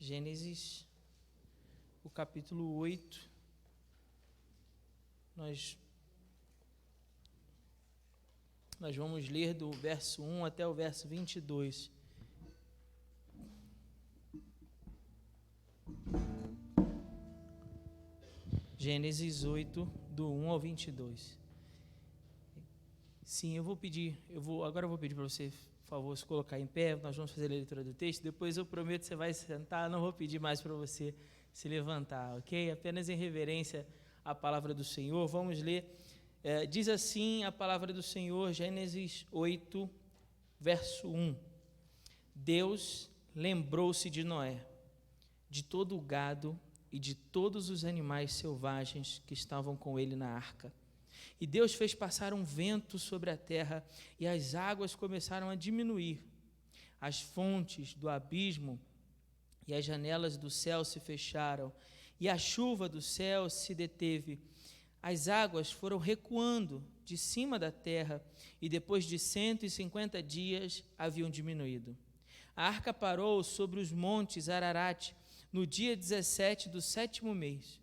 Gênesis, o capítulo 8, nós vamos ler do verso 1 até o verso 22. Gênesis 8, do 1 ao 22. Sim, agora eu vou pedir para você, por favor, se colocar em pé, nós vamos fazer a leitura do texto, depois eu prometo que você vai sentar, não vou pedir mais para você se levantar, ok? Apenas em reverência à palavra do Senhor, vamos ler, diz assim a palavra do Senhor, Gênesis 8, verso 1. Deus lembrou-se de Noé, de todo o gado e de todos os animais selvagens que estavam com ele na arca. E Deus fez passar um vento sobre a terra, e as águas começaram a diminuir. As fontes do abismo e as janelas do céu se fecharam, e a chuva do céu se deteve. As águas foram recuando de cima da terra, e depois de 150 dias haviam diminuído. A arca parou sobre os montes Ararat, no dia 17 do 7º mês.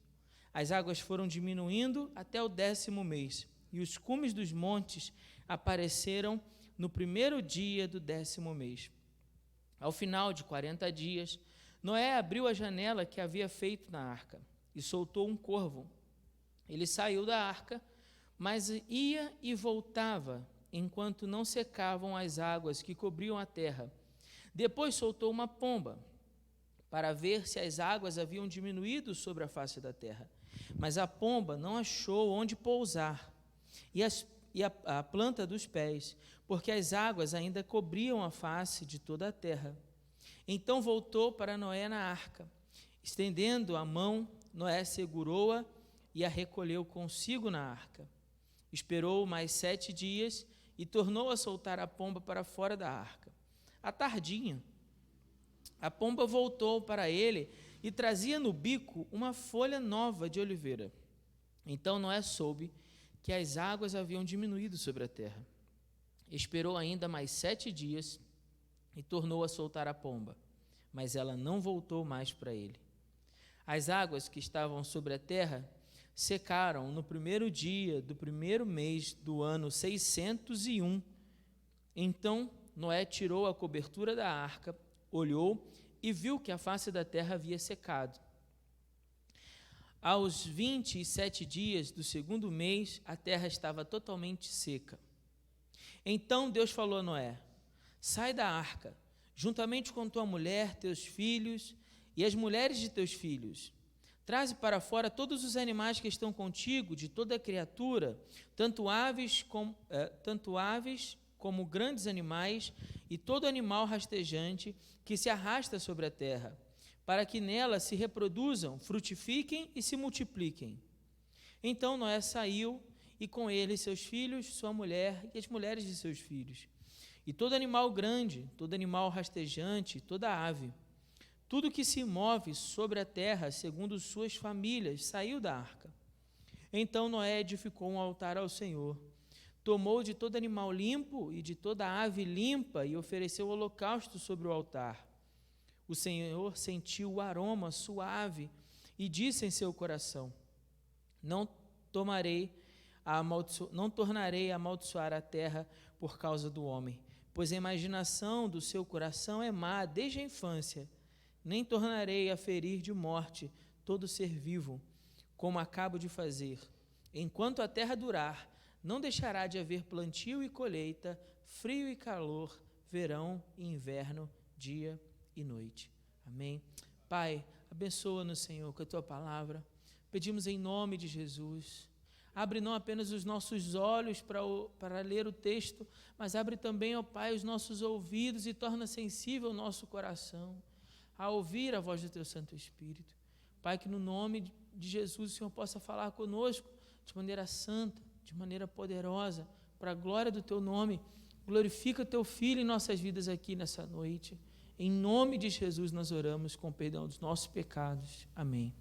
As águas foram diminuindo até o 10º mês, e os cumes dos montes apareceram no primeiro dia do 10º mês. Ao final de 40 dias, Noé abriu a janela que havia feito na arca e soltou um corvo. Ele saiu da arca, mas ia e voltava, enquanto não secavam as águas que cobriam a terra. Depois soltou uma pomba, para ver se as águas haviam diminuído sobre a face da terra. Mas a pomba não achou onde pousar, e a planta dos pés, porque as águas ainda cobriam a face de toda a terra. Então voltou para Noé na arca. Estendendo a mão, Noé segurou-a e a recolheu consigo na arca. Esperou mais 7 dias e tornou a soltar a pomba para fora da arca. À tardinha, a pomba voltou para ele e trazia no bico uma folha nova de oliveira. Então Noé soube que as águas haviam diminuído sobre a terra. Esperou ainda mais 7 dias e tornou a soltar a pomba, mas ela não voltou mais para ele. As águas que estavam sobre a terra secaram no primeiro dia do primeiro mês do ano 601. Então Noé tirou a cobertura da arca, olhou e viu que a face da terra havia secado. Aos 27 dias do segundo mês, a terra estava totalmente seca. Então Deus falou a Noé: sai da arca, juntamente com tua mulher, teus filhos e as mulheres de teus filhos. Traze para fora todos os animais que estão contigo, de toda a criatura, tanto aves como grandes animais, e todo animal rastejante que se arrasta sobre a terra, para que nela se reproduzam, frutifiquem e se multipliquem. Então Noé saiu, e com ele seus filhos, sua mulher e as mulheres de seus filhos, e todo animal grande, todo animal rastejante, toda ave, tudo que se move sobre a terra, segundo suas famílias, saiu da arca. Então Noé edificou um altar ao Senhor, tomou de todo animal limpo e de toda ave limpa e ofereceu holocausto sobre o altar. O Senhor sentiu o aroma suave e disse em seu coração: não tornarei a amaldiçoar a terra por causa do homem, pois a imaginação do seu coração é má desde a infância. Nem tornarei a ferir de morte todo ser vivo, como acabo de fazer. Enquanto a terra durar, não deixará de haver plantio e colheita, frio e calor, verão e inverno, dia e noite. Amém? Pai, abençoa-nos, Senhor, com a Tua palavra. Pedimos em nome de Jesus. Abre não apenas os nossos olhos para ler o texto, mas abre também, ó Pai, os nossos ouvidos e torna sensível o nosso coração a ouvir a voz do Teu Santo Espírito. Pai, que no nome de Jesus o Senhor possa falar conosco de maneira santa, de maneira poderosa, para a glória do Teu nome. Glorifica o Teu Filho em nossas vidas aqui nessa noite. Em nome de Jesus nós oramos com perdão dos nossos pecados. Amém.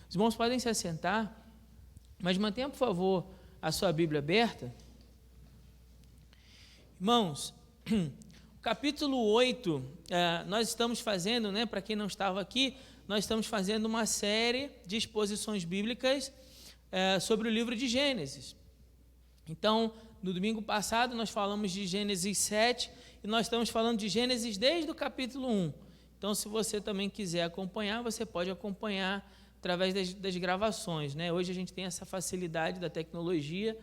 Os irmãos podem se assentar, mas mantenha, por favor, a sua Bíblia aberta. Irmãos, o Capítulo 8, nós estamos fazendo, né, para quem não estava aqui, nós estamos fazendo uma série de exposições bíblicas sobre o livro de Gênesis. Então, no domingo passado, nós falamos de Gênesis 7, e nós estamos falando de Gênesis desde o capítulo 1. Então, se você também quiser acompanhar, você pode acompanhar através das gravações, né? Hoje a gente tem essa facilidade da tecnologia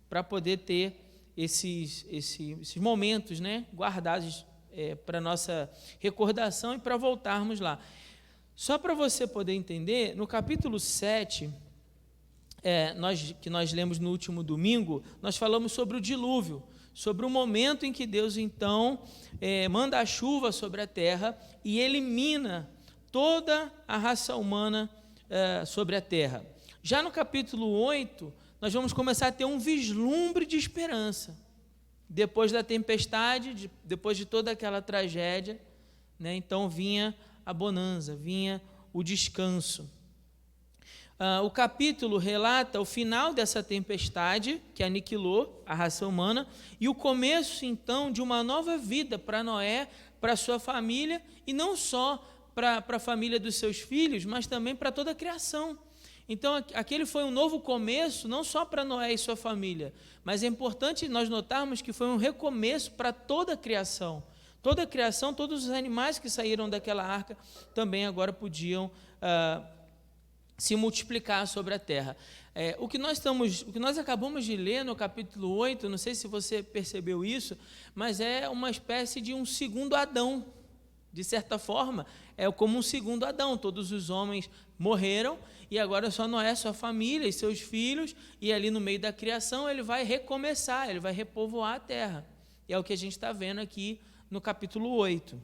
para poder ter esses momentos, né, guardados para nossa recordação e para voltarmos lá. Só para você poder entender, no capítulo 7, que nós lemos no último domingo, nós falamos sobre o dilúvio, sobre o momento em que Deus, então, manda a chuva sobre a terra e elimina toda a raça humana sobre a terra. Já no capítulo 8, nós vamos começar a ter um vislumbre de esperança. Depois da tempestade, depois de toda aquela tragédia, né, então vinha a bonança, vinha o descanso. O capítulo relata o final dessa tempestade que aniquilou a raça humana e o começo, então, de uma nova vida para Noé, para a sua família, e não só para a família dos seus filhos, mas também para toda a criação. Então, aquele foi um novo começo, não só para Noé e sua família, mas é importante nós notarmos que foi um recomeço para toda a criação. Toda a criação, todos os animais que saíram daquela arca também agora podiam se multiplicar sobre a terra. O que nós acabamos de ler no capítulo 8, não sei se você percebeu isso, mas é uma espécie de um segundo Adão. De certa forma, é como um segundo Adão. Todos os homens morreram e agora só Noé, sua família e seus filhos, e ali no meio da criação ele vai recomeçar, ele vai repovoar a terra. E é o que a gente está vendo aqui no capítulo 8.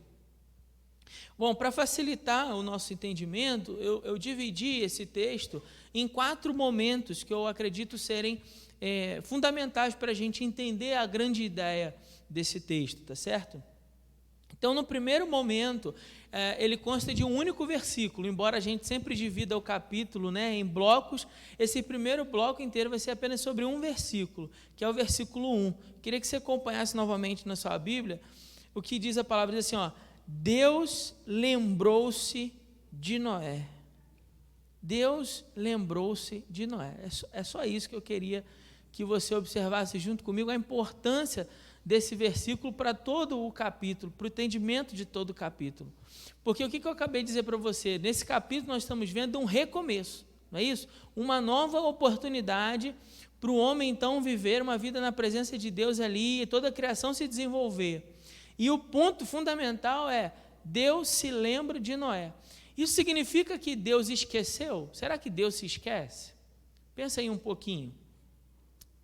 Bom, para facilitar o nosso entendimento, eu dividi esse texto em 4 momentos que eu acredito serem fundamentais para a gente entender a grande ideia desse texto, tá certo? Então, no primeiro momento, ele consta de um único versículo, embora a gente sempre divida o capítulo, né, em blocos. Esse primeiro bloco inteiro vai ser apenas sobre um versículo, que é o versículo 1. Queria que você acompanhasse novamente na sua Bíblia o que diz a palavra, diz assim, ó: Deus lembrou-se de Noé. Deus lembrou-se de Noé. É só isso que eu queria que você observasse junto comigo, a importância desse versículo para todo o capítulo, para o entendimento de todo o capítulo. Porque o que eu acabei de dizer para você? Nesse capítulo nós estamos vendo um recomeço, não é isso? Uma nova oportunidade para o homem, então, viver uma vida na presença de Deus ali, e toda a criação se desenvolver. E o ponto fundamental é: Deus se lembra de Noé. Isso significa que Deus esqueceu? Será que Deus se esquece? Pensa aí um pouquinho.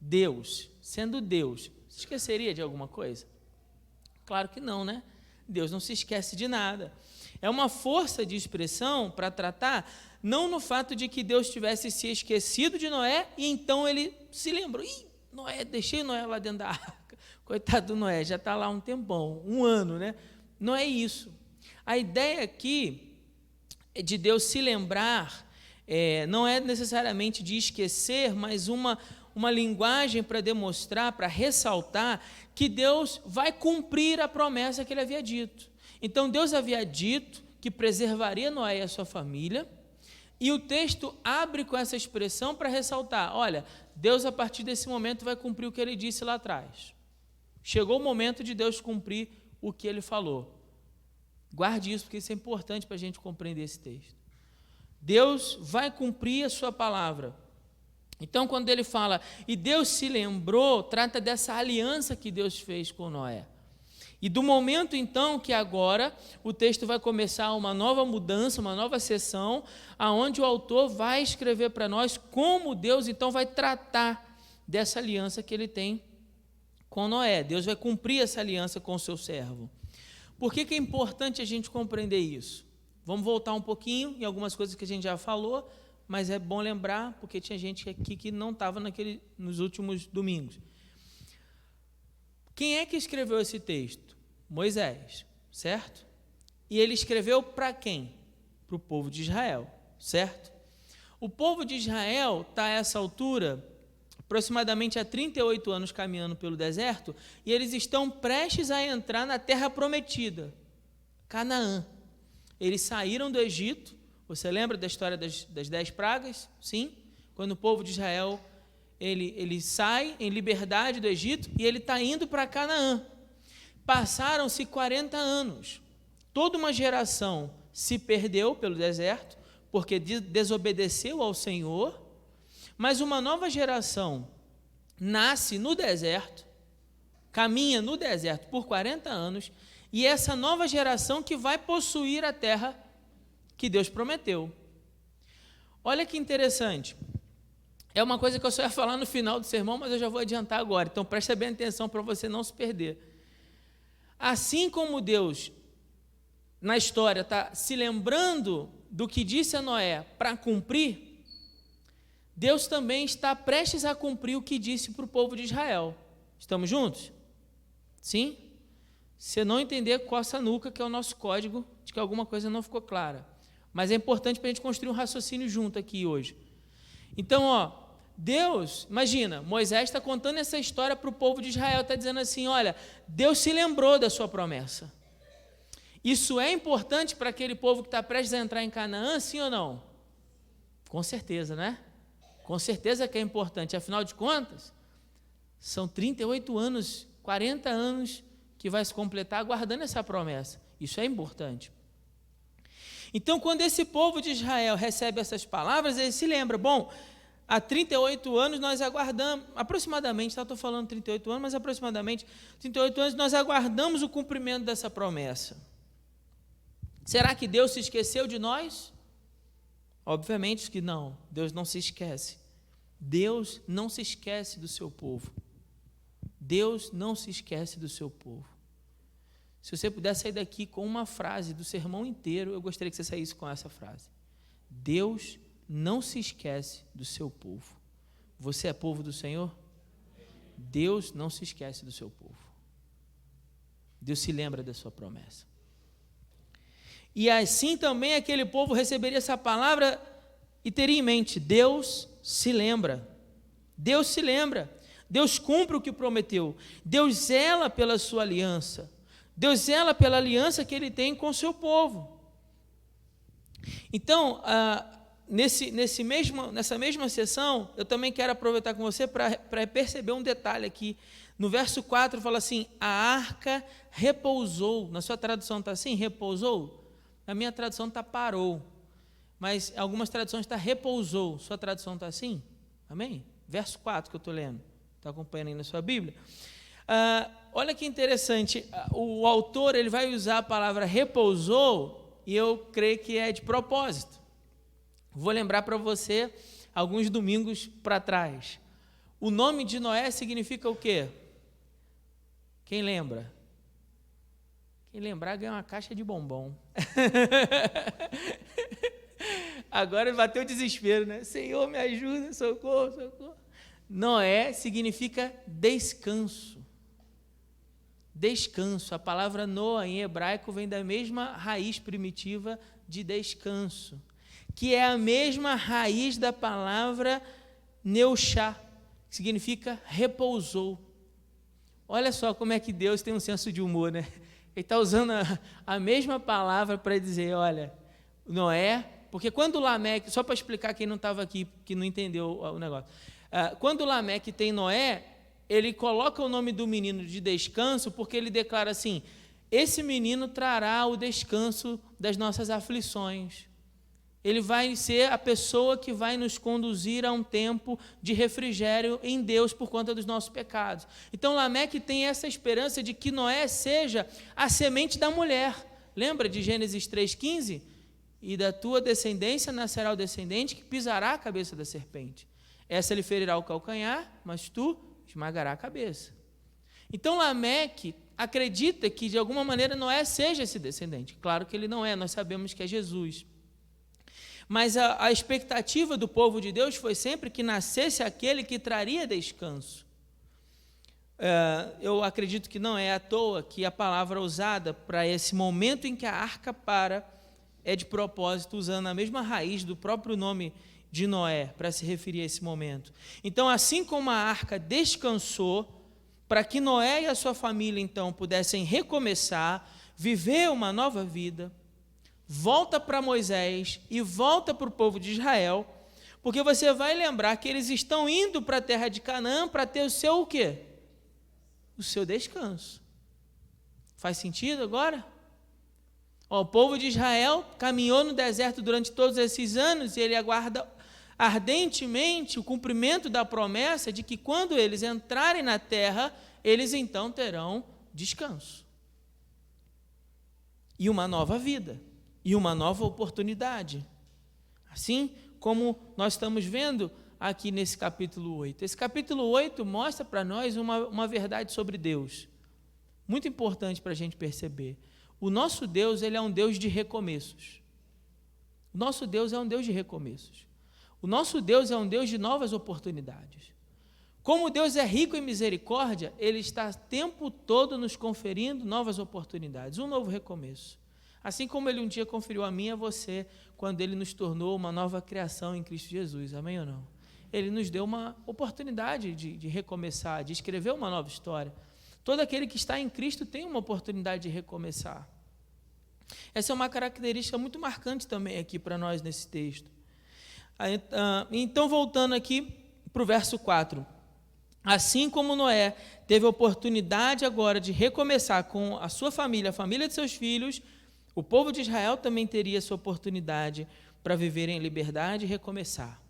Deus, sendo Deus, se esqueceria de alguma coisa? Claro que não, né? Deus não se esquece de nada. É uma força de expressão para tratar, não no fato de que Deus tivesse se esquecido de Noé e então ele se lembrou. Noé, deixei Noé lá dentro da arca. Coitado do Noé, já está lá um tempão, 1 ano, né? Não é isso. A ideia aqui de Deus se lembrar não é necessariamente de esquecer, mas uma linguagem para demonstrar, para ressaltar que Deus vai cumprir a promessa que ele havia dito. Então, Deus havia dito que preservaria Noé e a sua família, e o texto abre com essa expressão para ressaltar: olha, Deus a partir desse momento vai cumprir o que ele disse lá atrás. Chegou o momento de Deus cumprir o que ele falou. Guarde isso, porque isso é importante para a gente compreender esse texto. Deus vai cumprir a sua palavra. Então, quando ele fala, e Deus se lembrou, trata dessa aliança que Deus fez com Noé. E do momento, então, que agora o texto vai começar uma nova mudança, uma nova sessão, aonde o autor vai escrever para nós como Deus, então, vai tratar dessa aliança que ele tem com Noé. Deus vai cumprir essa aliança com o seu servo. Por que é importante a gente compreender isso? Vamos voltar um pouquinho em algumas coisas que a gente já falou, mas é bom lembrar, porque tinha gente aqui que não estava nos últimos domingos. Quem é que escreveu esse texto? Moisés, certo? E ele escreveu para quem? Para o povo de Israel, certo? O povo de Israel está a essa altura aproximadamente há 38 anos caminhando pelo deserto, e eles estão prestes a entrar na terra prometida, Canaã. Eles saíram do Egito, você lembra da história das 10 pragas? Sim? Quando o povo de Israel, ele sai em liberdade do Egito, e ele está indo para Canaã. Passaram-se 40 anos, toda uma geração se perdeu pelo deserto, porque desobedeceu ao Senhor, mas uma nova geração nasce no deserto, caminha no deserto por 40 anos, e essa nova geração que vai possuir a terra que Deus prometeu. Olha que interessante, é uma coisa que eu só ia falar no final do sermão, mas eu já vou adiantar agora, então preste bem atenção para você não se perder. Assim como Deus, na história, está se lembrando do que disse a Noé para cumprir, Deus também está prestes a cumprir o que disse para o povo de Israel. Estamos juntos? Sim? Se você não entender, coça a nuca, que é o nosso código de que alguma coisa não ficou clara. Mas é importante para a gente construir um raciocínio junto aqui hoje. Então, Deus, imagina, Moisés está contando essa história para o povo de Israel, está dizendo assim, olha, Deus se lembrou da sua promessa. Isso é importante para aquele povo que está prestes a entrar em Canaã, sim ou não? Com certeza, né? Com certeza que é importante, afinal de contas, são 38 anos, 40 anos que vai se completar aguardando essa promessa. Isso é importante. Então, quando esse povo de Israel recebe essas palavras, ele se lembra, bom, há 38 anos nós aguardamos, aproximadamente, estou falando 38 anos, mas aproximadamente 38 anos nós aguardamos o cumprimento dessa promessa. Será que Deus se esqueceu de nós? Obviamente que não, Deus não se esquece. Deus não se esquece do seu povo. Deus não se esquece do seu povo. Se você puder sair daqui com uma frase do sermão inteiro, eu gostaria que você saísse com essa frase. Deus não se esquece do seu povo. Você é povo do Senhor? Deus não se esquece do seu povo. Deus se lembra da sua promessa. E assim também aquele povo receberia essa palavra e teria em mente, Deus se lembra. Deus se lembra. Deus cumpre o que prometeu. Deus zela pela sua aliança. Deus zela pela aliança que Ele tem com o seu povo. Então, nessa mesma sessão, eu também quero aproveitar com você para perceber um detalhe aqui. No verso 4 fala assim, a arca repousou. Na sua tradução está assim, repousou? Na minha tradução está parou. Mas em algumas traduções está repousou. Sua tradução está assim? Amém? Verso 4 que eu estou lendo. Está acompanhando aí na sua Bíblia? Olha que interessante. O autor ele vai usar a palavra repousou e eu creio que é de propósito. Vou lembrar para você alguns domingos para trás. O nome de Noé significa o quê? Quem lembra? Quem lembrar ganha uma caixa de bombom. Agora bateu o desespero, né? Senhor, me ajuda, socorro, socorro. Noé significa descanso. Descanso. A palavra Noa em hebraico vem da mesma raiz primitiva de descanso, que é a mesma raiz da palavra neushá, que significa repousou. Olha só como é que Deus tem um senso de humor, né? Ele está usando a mesma palavra para dizer, olha, Noé, porque quando Lameque, só para explicar quem não estava aqui, que não entendeu o negócio, quando Lameque tem Noé, ele coloca o nome do menino de descanso, porque ele declara assim, esse menino trará o descanso das nossas aflições. Ele vai ser a pessoa que vai nos conduzir a um tempo de refrigério em Deus por conta dos nossos pecados. Então, Lameque tem essa esperança de que Noé seja a semente da mulher. Lembra de Gênesis 3,15? E da tua descendência nascerá o descendente que pisará a cabeça da serpente. Essa lhe ferirá o calcanhar, mas tu esmagará a cabeça. Então, Lameque acredita que, de alguma maneira, Noé seja esse descendente. Claro que ele não é, nós sabemos que é Jesus. Mas a expectativa do povo de Deus foi sempre que nascesse aquele que traria descanso. Eu acredito que não é à toa que a palavra usada para esse momento em que a arca para é de propósito, usando a mesma raiz do próprio nome de Noé, para se referir a esse momento. Então, assim como a arca descansou, para que Noé e a sua família, então, pudessem recomeçar, viver uma nova vida, volta para Moisés e volta para o povo de Israel, porque você vai lembrar que eles estão indo para a terra de Canaã para ter o seu o quê? O seu descanso. Faz sentido agora? O povo de Israel caminhou no deserto durante todos esses anos e ele aguarda ardentemente o cumprimento da promessa de que quando eles entrarem na terra, eles então terão descanso. E uma nova vida, e uma nova oportunidade. Assim como nós estamos vendo aqui nesse capítulo 8. Esse capítulo 8 mostra para nós uma verdade sobre Deus, muito importante para a gente perceber. O nosso Deus, ele é um Deus de recomeços. O nosso Deus é um Deus de recomeços. O nosso Deus é um Deus de novas oportunidades. Como Deus é rico em misericórdia, Ele está o tempo todo nos conferindo novas oportunidades, um novo recomeço. Assim como Ele um dia conferiu a mim e a você, quando Ele nos tornou uma nova criação em Cristo Jesus, amém ou não? Ele nos deu uma oportunidade de recomeçar, de escrever uma nova história. Todo aquele que está em Cristo tem uma oportunidade de recomeçar. Essa é uma característica muito marcante também aqui para nós nesse texto. Então, voltando aqui para o verso 4. Assim como Noé teve a oportunidade agora de recomeçar com a sua família, a família de seus filhos, o povo de Israel também teria essa oportunidade para viver em liberdade e recomeçar.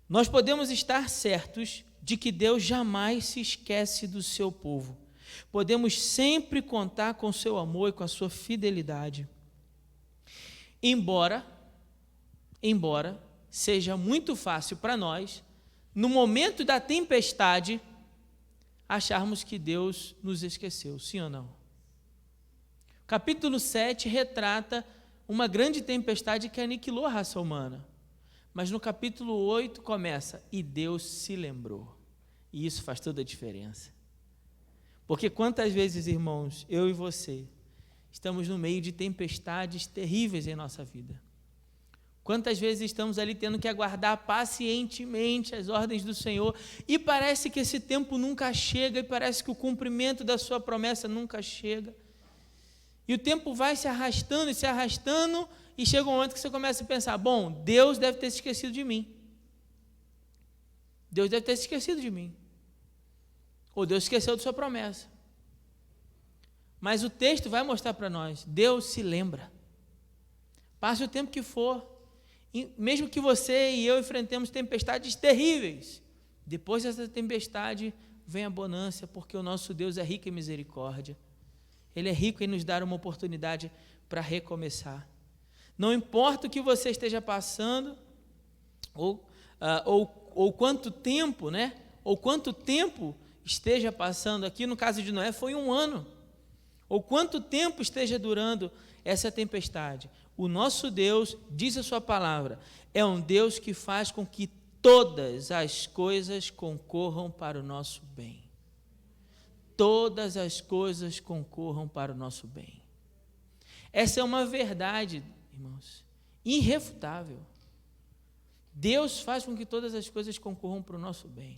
Nós podemos estar certos de que Deus jamais se esquece do seu povo. Podemos sempre contar com o seu amor e com a sua fidelidade. Embora seja muito fácil para nós, no momento da tempestade, acharmos que Deus nos esqueceu, sim ou não? Capítulo 7 retrata uma grande tempestade que aniquilou a raça humana. Mas no capítulo 8 começa, e Deus se lembrou. E isso faz toda a diferença. Porque quantas vezes, irmãos, eu e você, estamos no meio de tempestades terríveis em nossa vida. Quantas vezes estamos ali tendo que aguardar pacientemente as ordens do Senhor e parece que esse tempo nunca chega e parece que o cumprimento da sua promessa nunca chega. E o tempo vai se arrastando e chega um momento que você começa a pensar, bom, Deus deve ter se esquecido de mim. Deus deve ter se esquecido de mim. Ou Deus esqueceu de sua promessa. Mas o texto vai mostrar para nós, Deus se lembra. Passe o tempo que for, mesmo que você e eu enfrentemos tempestades terríveis, depois dessa tempestade vem a bonança, porque o nosso Deus é rico em misericórdia. Ele é rico em nos dar uma oportunidade para recomeçar. Não importa o que você esteja passando, ou quanto tempo, né? Ou quanto tempo esteja passando, aqui no caso de Noé foi 1 ano, ou quanto tempo esteja durando essa tempestade. O nosso Deus, diz a sua palavra, é um Deus que faz com que todas as coisas concorram para o nosso bem. Todas as coisas concorram para o nosso bem. Essa é uma verdade, irmãos, irrefutável. Deus faz com que todas as coisas concorram para o nosso bem.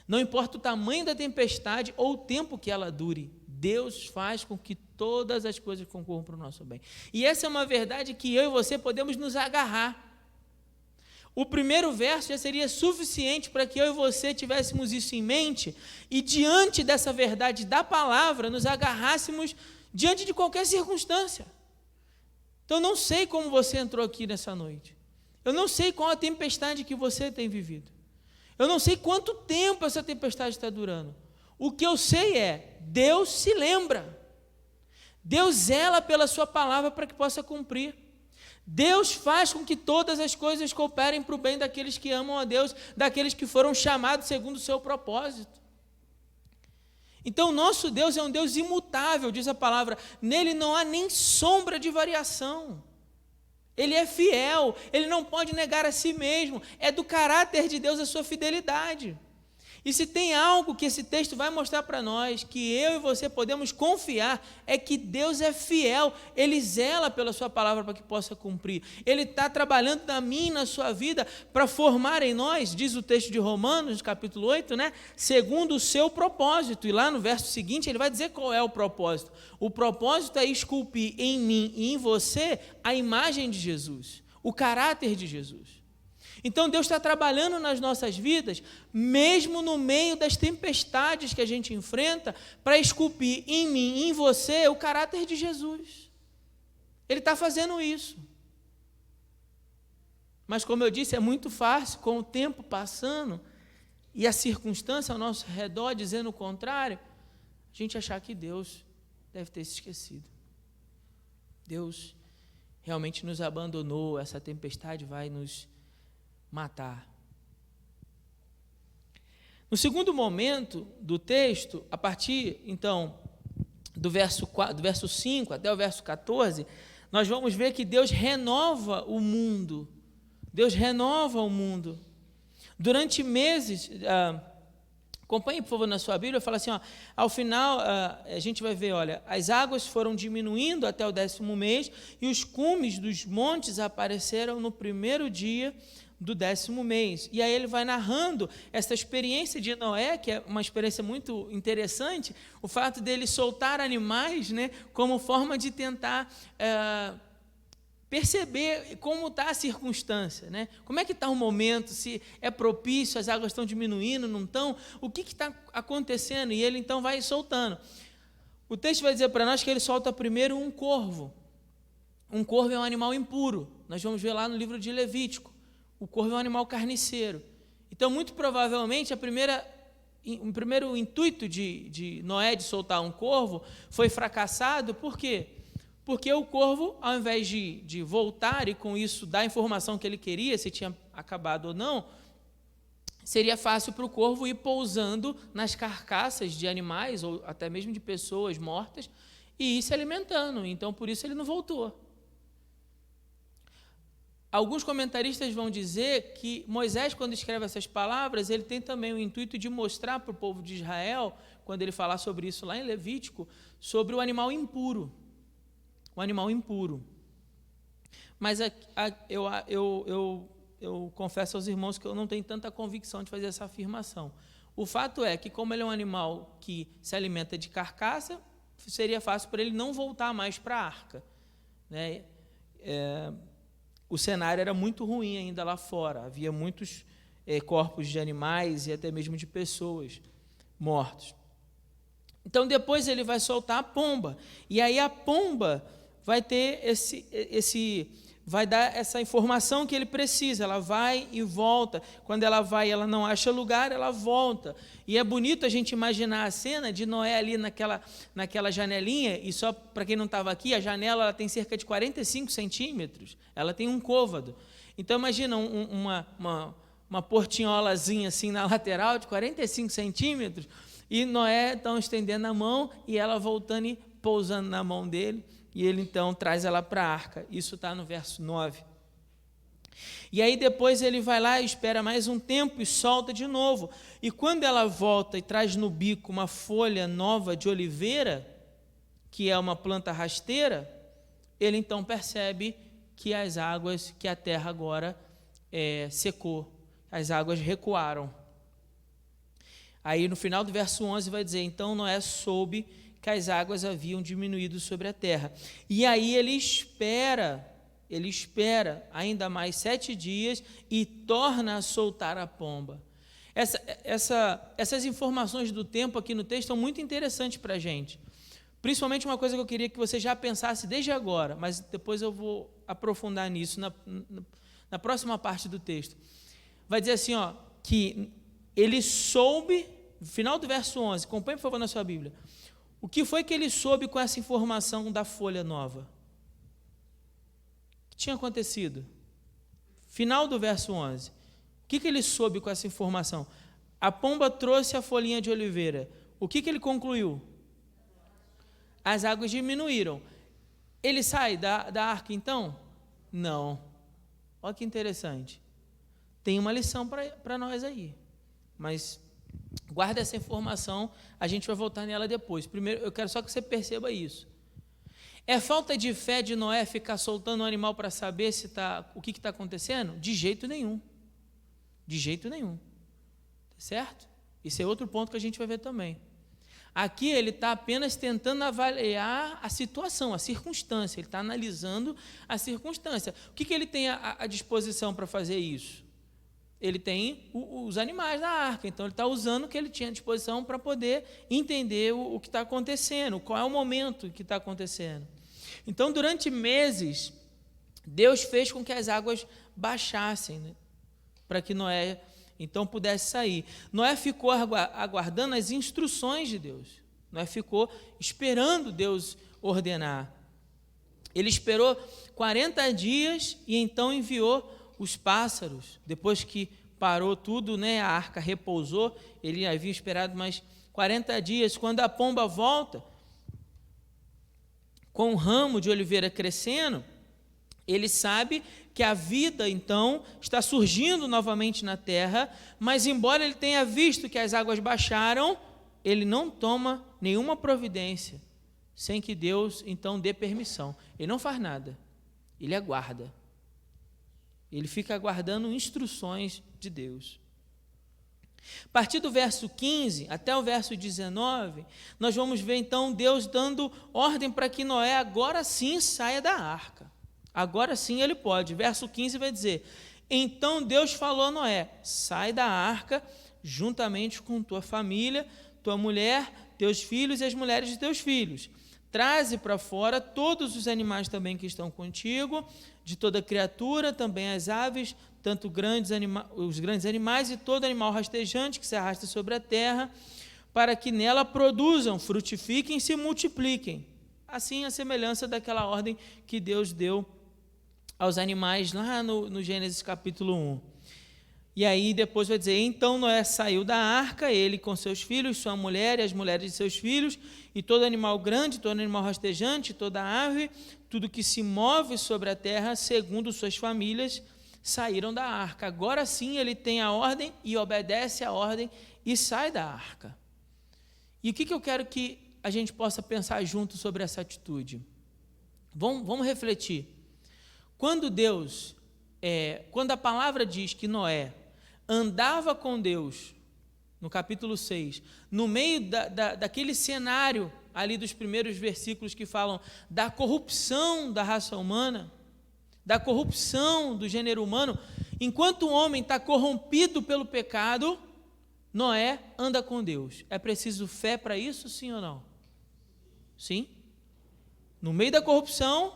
Não importa o tamanho da tempestade ou o tempo que ela dure, Deus faz com que todas as coisas concorram para o nosso bem. E essa é uma verdade que eu e você podemos nos agarrar. O primeiro verso já seria suficiente para que eu e você tivéssemos isso em mente e diante dessa verdade da palavra nos agarrássemos diante de qualquer circunstância. Então, eu não sei como você entrou aqui nessa noite. Eu não sei qual a tempestade que você tem vivido. Eu não sei quanto tempo essa tempestade está durando. O que eu sei é, Deus se lembra. Deus zela pela sua palavra para que possa cumprir. Deus faz com que todas as coisas cooperem para o bem daqueles que amam a Deus, daqueles que foram chamados segundo o seu propósito. Então, nosso Deus é um Deus imutável, diz a palavra. Nele não há nem sombra de variação. Ele é fiel, ele não pode negar a si mesmo. É do caráter de Deus a sua fidelidade. E se tem algo que esse texto vai mostrar para nós, que eu e você podemos confiar, é que Deus é fiel, Ele zela pela sua palavra para que possa cumprir. Ele está trabalhando na minha e na sua vida para formar em nós, diz o texto de Romanos, capítulo 8, né? Segundo o seu propósito. E lá no verso seguinte ele vai dizer qual é o propósito. O propósito é esculpir em mim e em você a imagem de Jesus, o caráter de Jesus. Então Deus está trabalhando nas nossas vidas, mesmo no meio das tempestades que a gente enfrenta, para esculpir em mim e em você o caráter de Jesus. Ele está fazendo isso. Mas como eu disse, é muito fácil, com o tempo passando e a circunstância ao nosso redor dizendo o contrário, a gente achar que Deus deve ter se esquecido. Deus realmente nos abandonou, essa tempestade vai nos matar. No segundo momento do texto, a partir, então, do verso 5 até o verso 14, nós vamos ver que Deus renova o mundo. Deus renova o mundo. Durante meses, acompanhe, por favor, na sua Bíblia, fala assim, ó, ao final, a gente vai ver, olha, as águas foram diminuindo até o 10º mês, e os cumes dos montes apareceram no primeiro dia do 10º mês. E aí ele vai narrando essa experiência de Noé, que é uma experiência muito interessante, o fato dele soltar animais, né, como forma de tentar perceber como está a circunstância, né? Como é que está o momento, se é propício, as águas estão diminuindo, não estão, o que está acontecendo? E ele então vai soltando. O texto vai dizer para nós que ele solta primeiro um corvo. Um corvo é um animal impuro, nós vamos ver lá no livro de Levítico. O corvo é um animal carniceiro. Então, muito provavelmente, o primeiro intuito de Noé de soltar um corvo foi fracassado. Por quê? Porque o corvo, ao invés de voltar e com isso dar a informação que ele queria, se tinha acabado ou não, seria fácil para o corvo ir pousando nas carcaças de animais ou até mesmo de pessoas mortas e ir se alimentando. Então, por isso ele não voltou. Alguns comentaristas vão dizer que Moisés, quando escreve essas palavras, ele tem também o intuito de mostrar para o povo de Israel, quando ele falar sobre isso lá em Levítico, sobre o animal impuro. O animal impuro. Mas eu confesso aos irmãos que eu não tenho tanta convicção de fazer essa afirmação. O fato é que, como ele é um animal que se alimenta de carcaça, seria fácil para ele não voltar mais para a arca, né? O cenário era muito ruim ainda lá fora, havia muitos corpos de animais e até mesmo de pessoas mortos. Então depois ele vai soltar a pomba, e aí a pomba vai ter vai dar essa informação que ele precisa, ela vai e volta, quando ela vai ela não acha lugar, ela volta, e é bonito a gente imaginar a cena de Noé ali naquela janelinha, e só para quem não estava aqui, a janela ela tem cerca de 45 centímetros, ela tem um côvado, então imagina uma portinholazinha assim na lateral de 45 centímetros, e Noé então estendendo a mão, e ela voltando e pousando na mão dele, e ele então traz ela para a arca. Isso está no verso 9. E aí depois ele vai lá, espera mais um tempo e solta de novo. E quando ela volta e traz no bico uma folha nova de oliveira, que é uma planta rasteira, ele então percebe que que a terra agora secou, as águas recuaram. Aí no final do verso 11 vai dizer, então Noé soube que as águas haviam diminuído sobre a terra. E aí ele espera ainda mais 7 dias e torna a soltar a pomba. Essas informações do tempo aqui no texto são muito interessantes para a gente. Principalmente uma coisa que eu queria que você já pensasse desde agora, mas depois eu vou aprofundar nisso na próxima parte do texto. Vai dizer assim, ó, que ele soube, no final do verso 11, acompanhe por favor na sua Bíblia, o que foi que ele soube com essa informação da folha nova? O que tinha acontecido? Final do verso 11. O que ele soube com essa informação? A pomba trouxe a folhinha de oliveira. O que ele concluiu? As águas diminuíram. Ele sai da arca então? Não. Olha que interessante. Tem uma lição para nós aí. Mas Guarda essa informação, a gente vai voltar nela depois. Primeiro, eu quero só que você perceba isso. É falta de fé de Noé ficar soltando o animal para saber o que está acontecendo? De jeito nenhum. De jeito nenhum. Certo? Esse é outro ponto que a gente vai ver também. Aqui ele está apenas tentando avaliar a situação, a circunstância. Ele está analisando a circunstância. O que ele tem à disposição para fazer isso? Ele tem os animais da arca, então ele está usando o que ele tinha à disposição para poder entender o que está acontecendo, qual é o momento que está acontecendo. Então, durante meses, Deus fez com que as águas baixassem, né, para que Noé, então, pudesse sair. Noé ficou aguardando as instruções de Deus. Noé ficou esperando Deus ordenar. Ele esperou 40 dias e então enviou os pássaros. Depois que parou tudo, né, a arca repousou, ele havia esperado mais 40 dias. Quando a pomba volta, com o ramo de oliveira crescendo, ele sabe que a vida, então, está surgindo novamente na terra, mas embora ele tenha visto que as águas baixaram, ele não toma nenhuma providência, sem que Deus, então, dê permissão. Ele não faz nada, ele aguarda. Ele fica aguardando instruções de Deus. A partir do verso 15 até o verso 19, nós vamos ver então Deus dando ordem para que Noé agora sim saia da arca. Agora sim ele pode. Verso 15 vai dizer: então Deus falou a Noé: sai da arca juntamente com tua família, tua mulher, teus filhos e as mulheres de teus filhos. Traze para fora todos os animais também que estão contigo, de toda criatura, também as aves, tanto os grandes animais e todo animal rastejante que se arrasta sobre a terra, para que nela produzam, frutifiquem e se multipliquem. Assim, a semelhança daquela ordem que Deus deu aos animais lá no Gênesis capítulo 1. E aí depois vai dizer: então Noé saiu da arca, ele com seus filhos, sua mulher e as mulheres de seus filhos, e todo animal grande, todo animal rastejante, toda ave, tudo que se move sobre a terra, segundo suas famílias, saíram da arca. Agora sim ele tem a ordem e obedece a ordem e sai da arca. E o que eu quero que a gente possa pensar junto sobre essa atitude? Vamos refletir. Quando quando a palavra diz que Noé andava com Deus, no capítulo 6, no meio daquele cenário ali dos primeiros versículos que falam da corrupção da raça humana, da corrupção do gênero humano, enquanto o homem está corrompido pelo pecado, Noé anda com Deus. É preciso fé para isso, sim ou não? Sim. No meio da corrupção,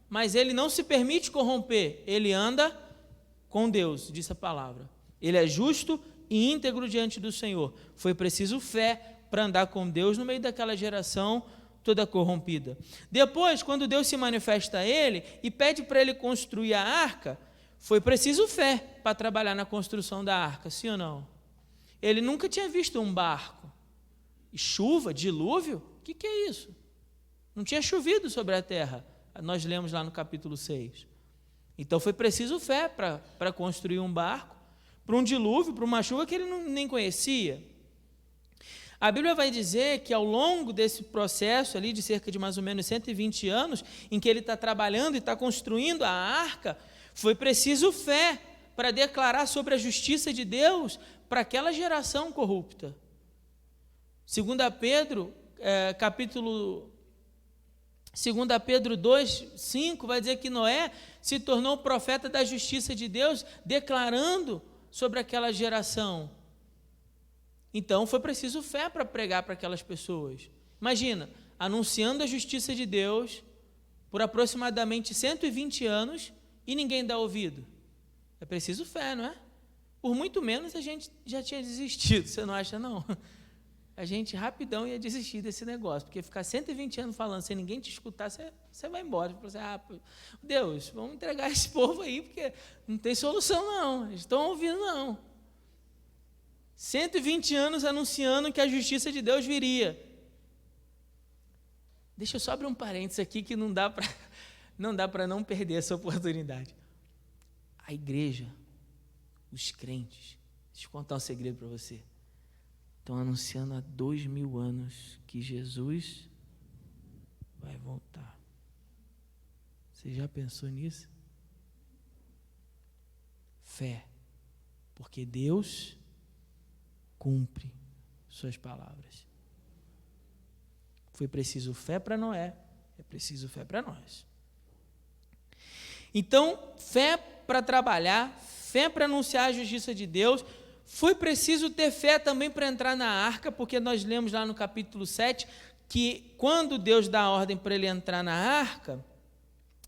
mas ele não se permite corromper, ele anda com Deus, diz a palavra. Ele é justo e íntegro diante do Senhor. Foi preciso fé para andar com Deus no meio daquela geração toda corrompida. Depois, quando Deus se manifesta a ele e pede para ele construir a arca, foi preciso fé para trabalhar na construção da arca, sim ou não? Ele nunca tinha visto um barco. E chuva, dilúvio, o que é isso? Não tinha chovido sobre a terra. Nós lemos lá no capítulo 6. Então foi preciso fé para construir um barco, para um dilúvio, para uma chuva que ele nem conhecia. A Bíblia vai dizer que ao longo desse processo ali, de cerca de mais ou menos 120 anos, em que ele está trabalhando e está construindo a arca, foi preciso fé para declarar sobre a justiça de Deus para aquela geração corrupta. 2 Pedro 2:5 vai dizer que Noé se tornou profeta da justiça de Deus, declarando sobre aquela geração. Então foi preciso fé para pregar para aquelas pessoas. Imagina, anunciando a justiça de Deus por aproximadamente 120 anos e ninguém dá ouvido. É preciso fé, não é? Por muito menos a gente já tinha desistido, você não acha não? A gente rapidão ia desistir desse negócio, porque ficar 120 anos falando sem ninguém te escutar, você vai embora. Você fala assim, Deus, vamos entregar esse povo aí, porque não tem solução não, eles estão ouvindo não. 120 anos anunciando que a justiça de Deus viria. Deixa eu só abrir um parênteses aqui que não dá para não perder essa oportunidade. A igreja, os crentes, deixa eu contar um segredo para você. Estão anunciando há 2000 anos que Jesus vai voltar. Você já pensou nisso? Fé. Porque Deus cumpre suas palavras. Foi preciso fé para Noé, é preciso fé para nós. Então, fé para trabalhar, fé para anunciar a justiça de Deus. Foi preciso ter fé também para entrar na arca, porque nós lemos lá no capítulo 7 que quando Deus dá a ordem para ele entrar na arca,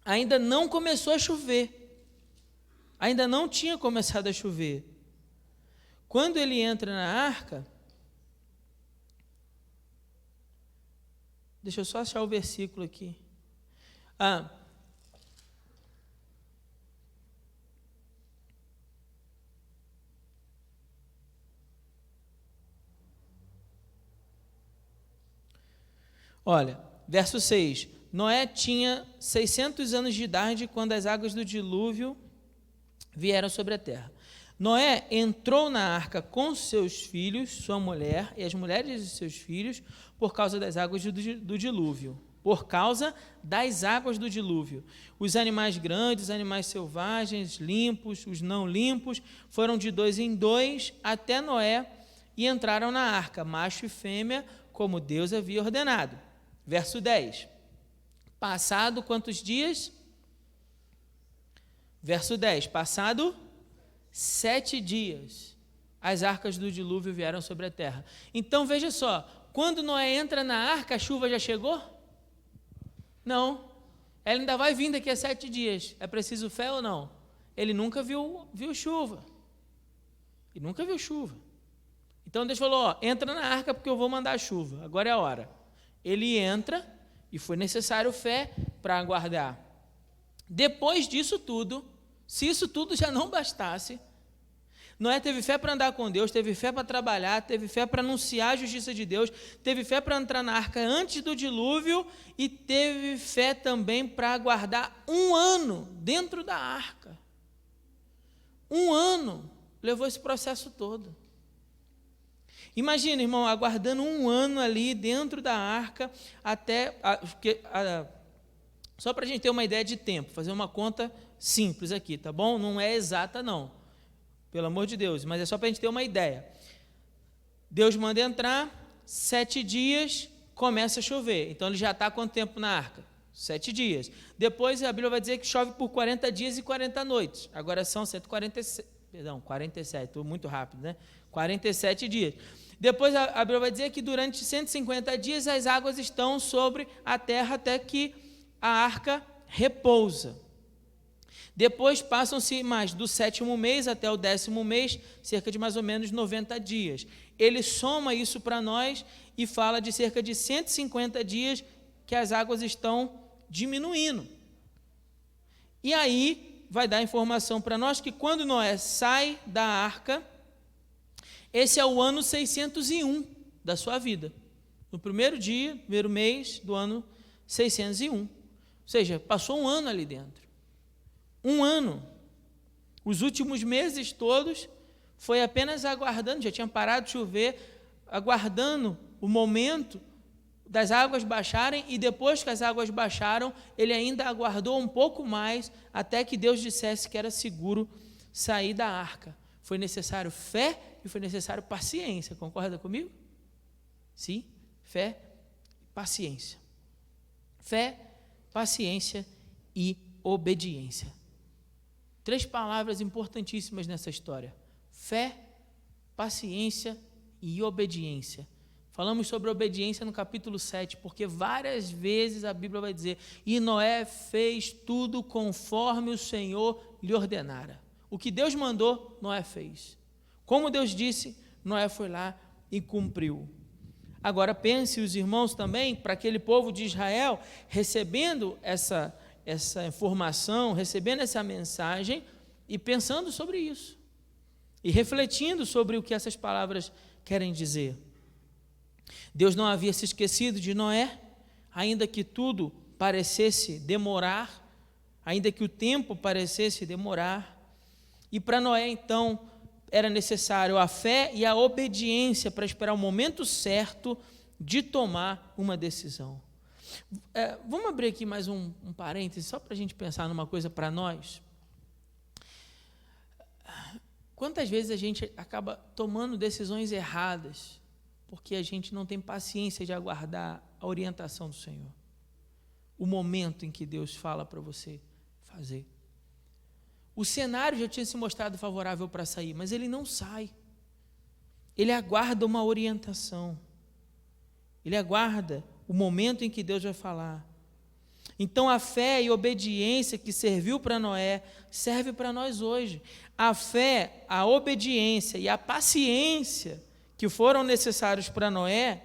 ainda não começou a chover. Ainda não tinha começado a chover. Quando ele entra na arca, deixa eu só achar o versículo aqui. Olha, verso 6. Noé tinha 600 anos de idade quando as águas do dilúvio vieram sobre a terra. Noé entrou na arca com seus filhos, sua mulher e as mulheres de seus filhos, por causa das águas do dilúvio. Por causa das águas do dilúvio. Os animais grandes, os animais selvagens, limpos, os não limpos, foram de 2 em 2 até Noé e entraram na arca, macho e fêmea, como Deus havia ordenado. Verso 10. Passado quantos dias? Verso 10. Passado 7 dias, as arcas do dilúvio vieram sobre a terra. Então, veja só, quando Noé entra na arca, a chuva já chegou? Não. Ela ainda vai vir daqui a 7 dias. É preciso fé ou não? Ele nunca viu chuva. Ele nunca viu chuva. Então, Deus falou, entra na arca porque eu vou mandar a chuva. Agora é a hora. Ele entra e foi necessário fé para aguardar. Depois disso tudo, se isso tudo já não bastasse, Noé teve fé para andar com Deus, teve fé para trabalhar, teve fé para anunciar a justiça de Deus, teve fé para entrar na arca antes do dilúvio e teve fé também para aguardar 1 ano dentro da arca. 1 ano levou esse processo todo. Imagina, irmão, aguardando 1 ano ali dentro da arca, só para a gente ter uma ideia de tempo, fazer uma conta simples aqui, tá bom? Não é exata, não, pelo amor de Deus, mas é só para a gente ter uma ideia. Deus manda entrar, 7 dias, começa a chover. Então, ele já está há quanto tempo na arca? 7 dias. Depois, a Bíblia vai dizer que chove por 40 dias e 40 noites. Agora são 47, estou muito rápido, né? 47 dias. Depois a Bíblia vai dizer que durante 150 dias as águas estão sobre a terra até que a arca repousa. Depois passam-se mais do 7º mês até o 10º mês, cerca de mais ou menos 90 dias. Ele soma isso para nós e fala de cerca de 150 dias que as águas estão diminuindo. E aí vai dar informação para nós que quando Noé sai da arca, esse é o ano 601 da sua vida. No primeiro dia, primeiro mês do ano 601. Ou seja, passou 1 ano ali dentro. 1 ano. Os últimos meses todos foi apenas aguardando, já tinha parado de chover, aguardando o momento das águas baixarem, e depois que as águas baixaram, ele ainda aguardou um pouco mais, até que Deus dissesse que era seguro sair da arca. Foi necessário fé e foi necessário paciência, concorda comigo? Sim, fé e paciência. Fé, paciência e obediência. 3 palavras importantíssimas nessa história: fé, paciência e obediência. Falamos sobre obediência no capítulo 7, porque várias vezes a Bíblia vai dizer, e Noé fez tudo conforme o Senhor lhe ordenara. O que Deus mandou, Noé fez. Como Deus disse, Noé foi lá e cumpriu. Agora pense os irmãos também, para aquele povo de Israel, recebendo essa informação, recebendo essa mensagem e pensando sobre isso. E refletindo sobre o que essas palavras querem dizer. Deus não havia se esquecido de Noé, ainda que tudo parecesse demorar, ainda que o tempo parecesse demorar. E para Noé, então, era necessário a fé e a obediência para esperar o momento certo de tomar uma decisão. Vamos abrir aqui mais um parêntese, só para a gente pensar numa coisa para nós. Quantas vezes a gente acaba tomando decisões erradas porque a gente não tem paciência de aguardar a orientação do Senhor, o momento em que Deus fala para você fazer. O cenário já tinha se mostrado favorável para sair, mas ele não sai. Ele aguarda uma orientação. Ele aguarda o momento em que Deus vai falar. Então, a fé e a obediência que serviu para Noé, serve para nós hoje. A fé, a obediência e a paciência que foram necessários para Noé,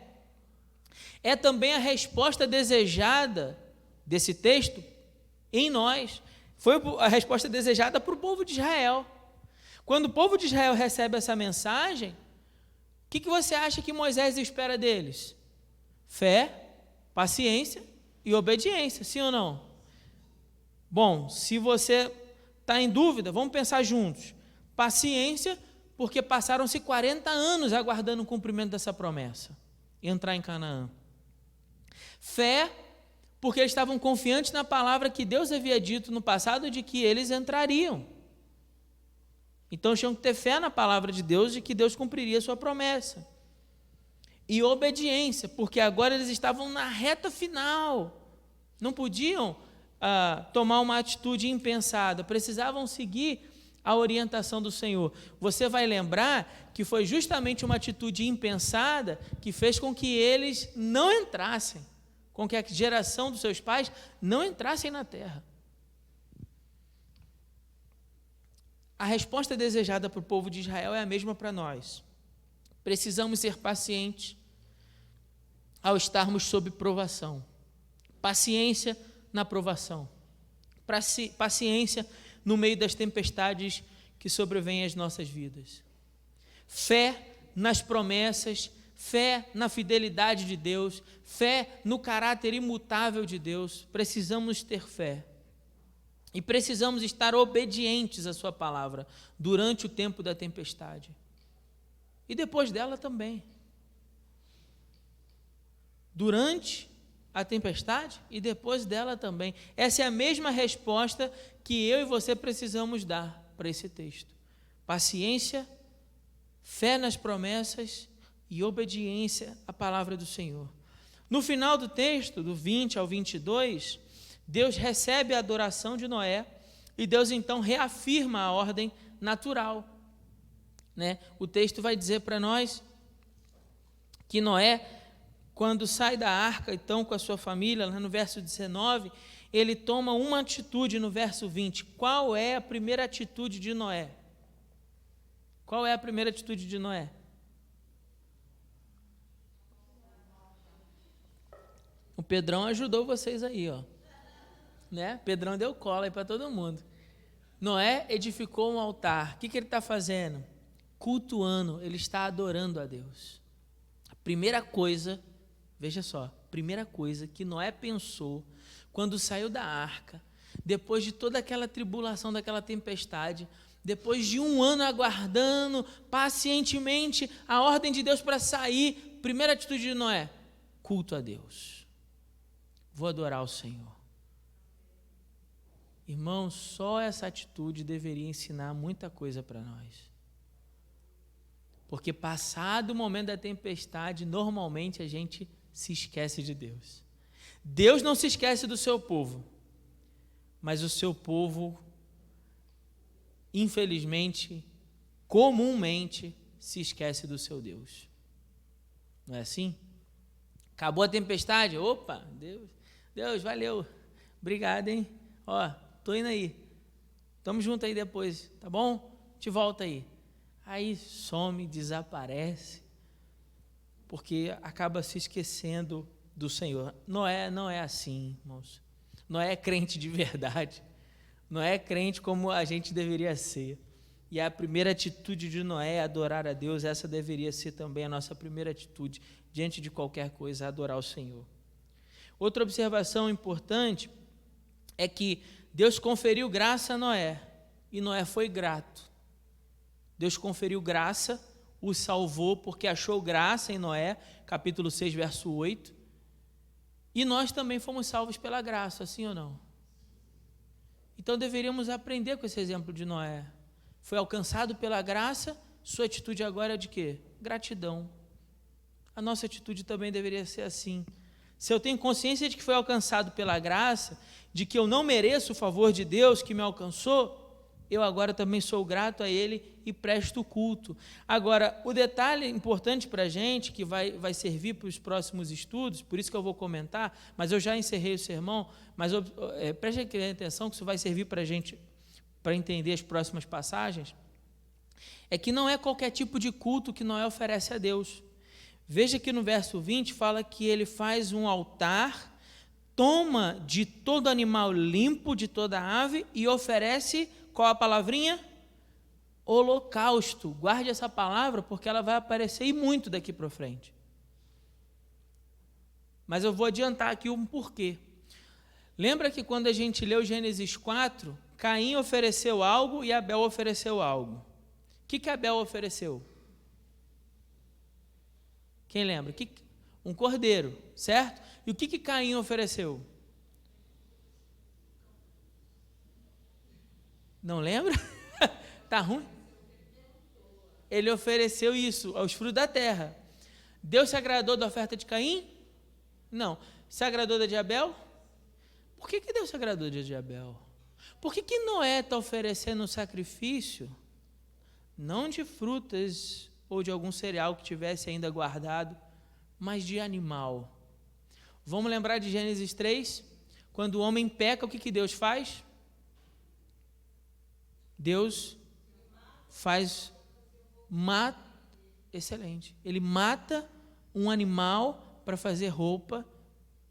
é também a resposta desejada desse texto em nós. Foi a resposta desejada para o povo de Israel. Quando o povo de Israel recebe essa mensagem, o que você acha que Moisés espera deles? Fé, paciência e obediência, sim ou não? Bom, se você está em dúvida, vamos pensar juntos. Paciência, porque passaram-se 40 anos aguardando o cumprimento dessa promessa, entrar em Canaã. Fé, porque eles estavam confiantes na palavra que Deus havia dito no passado de que eles entrariam. Então tinham que ter fé na palavra de Deus de que Deus cumpriria a sua promessa. E obediência, porque agora eles estavam na reta final, não podiam tomar uma atitude impensada, precisavam seguir a orientação do Senhor. Você vai lembrar que foi justamente uma atitude impensada que fez com que eles não entrassem, com que a geração dos seus pais não entrassem na terra. A resposta desejada para o povo de Israel é a mesma para nós. Precisamos ser pacientes ao estarmos sob provação. Paciência na provação. Paciência no meio das tempestades que sobrevêm às nossas vidas. Fé nas promessas, fé na fidelidade de Deus, fé no caráter imutável de Deus. Precisamos ter fé. E precisamos estar obedientes à sua palavra durante o tempo da tempestade. E depois dela também. Durante a tempestade e depois dela também. Essa é a mesma resposta que eu e você precisamos dar para esse texto. Paciência, fé nas promessas e obediência à palavra do Senhor. No final do texto, do 20 ao 22, Deus recebe a adoração de Noé e Deus então reafirma a ordem natural. O texto vai dizer para nós que Noé, quando sai da arca, então, com a sua família, lá no verso 19, ele toma uma atitude no verso 20. Qual é a primeira atitude de Noé? Qual é a primeira atitude de Noé? O Pedrão ajudou vocês aí, ó. Pedrão deu cola aí para todo mundo. Noé edificou um altar. O que ele está fazendo? Cultuando, ele está adorando a Deus. A primeira coisa, veja só, primeira coisa que Noé pensou quando saiu da arca, depois de toda aquela tribulação, daquela tempestade, depois de um ano aguardando pacientemente a ordem de Deus para sair, primeira atitude de Noé, culto a Deus. Vou adorar o Senhor. Irmãos, só essa atitude deveria ensinar muita coisa para nós. Porque passado o momento da tempestade, normalmente a gente se esquece de Deus. Deus não se esquece do seu povo, mas o seu povo, infelizmente, comumente, se esquece do seu Deus. Não é assim? Acabou a tempestade? Opa, Deus, valeu. Obrigado, hein? Tô indo aí. Tamo junto aí depois, tá bom? Te volta aí. Aí some, desaparece, porque acaba se esquecendo do Senhor. Noé não é assim, irmãos. Noé é crente de verdade. Noé é crente como a gente deveria ser. E a primeira atitude de Noé é adorar a Deus. Essa deveria ser também a nossa primeira atitude diante de qualquer coisa, adorar o Senhor. Outra observação importante é que Deus conferiu graça a Noé, e Noé foi grato. Deus conferiu graça, o salvou porque achou graça em Noé, capítulo 6, verso 8. E nós também fomos salvos pela graça, sim ou não? Então deveríamos aprender com esse exemplo de Noé. Foi alcançado pela graça, sua atitude agora é de quê? Gratidão. A nossa atitude também deveria ser assim. Se eu tenho consciência de que foi alcançado pela graça, de que eu não mereço o favor de Deus que me alcançou, eu agora também sou grato a Ele e presto culto. Agora, o detalhe importante para a gente, que vai servir para os próximos estudos, por isso que eu vou comentar, mas eu já encerrei o sermão, mas preste atenção que isso vai servir para a gente, para entender as próximas passagens, é que não é qualquer tipo de culto que Noé oferece a Deus. Veja que no verso 20 fala que ele faz um altar, toma de todo animal limpo, de toda ave, e oferece, qual a palavrinha? Holocausto. Guarde essa palavra, porque ela vai aparecer e muito daqui para frente. Mas eu vou adiantar aqui um porquê. Lembra que quando a gente leu Gênesis 4, Caim ofereceu algo e Abel ofereceu algo. O que Abel ofereceu? Quem lembra? Um cordeiro, certo? E o que Caim ofereceu? Não lembra? Tá ruim? Ele ofereceu isso aos frutos da terra. Deus se agradou da oferta de Caim? Não. Se agradou da de Abel? Por que Deus se agradou da de Abel? Por que Noé está oferecendo um sacrifício, não de frutas ou de algum cereal que tivesse ainda guardado, mas de animal? Vamos lembrar de Gênesis 3? Quando o homem peca, o que Deus faz? Deus excelente, ele mata um animal para fazer roupa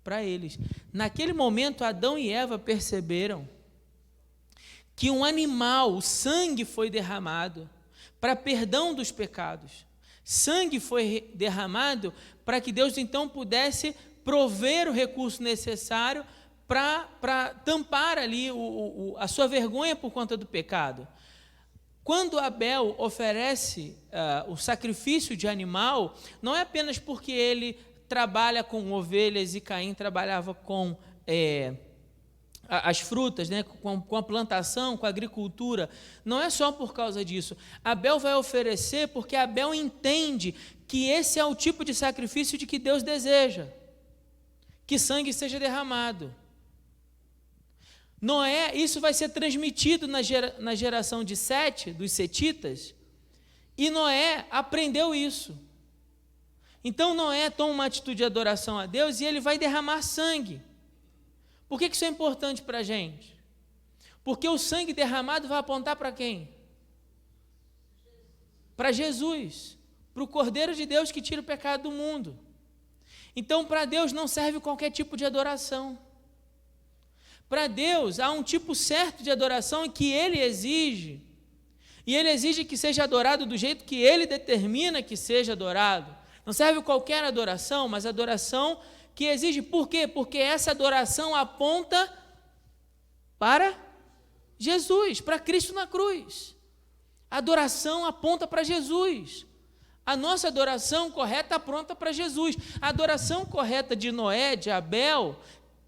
para eles. Naquele momento, Adão e Eva perceberam que um animal, o sangue foi derramado para perdão dos pecados. Sangue foi derramado para que Deus então pudesse prover o recurso necessário para tampar ali a sua vergonha por conta do pecado. Quando Abel oferece o sacrifício de animal, não é apenas porque ele trabalha com ovelhas e Caim trabalhava com as frutas, né, com a plantação, com a agricultura. Não é só por causa disso. Abel vai oferecer porque Abel entende que esse é o tipo de sacrifício de que Deus deseja, que sangue seja derramado. Noé, isso vai ser transmitido na geração de Sete, dos setitas, e Noé aprendeu isso. Então Noé toma uma atitude de adoração a Deus e ele vai derramar sangue. Por que isso é importante para a gente? Porque o sangue derramado vai apontar para quem? Para Jesus, para o Cordeiro de Deus que tira o pecado do mundo. Então, para Deus não serve qualquer tipo de adoração. Para Deus, há um tipo certo de adoração que Ele exige, e Ele exige que seja adorado do jeito que Ele determina que seja adorado. Não serve qualquer adoração, mas adoração que exige. Por quê? Porque essa adoração aponta para Jesus, para Cristo na cruz. A adoração aponta para Jesus. A nossa adoração correta aponta para Jesus. A adoração correta de Noé, de Abel,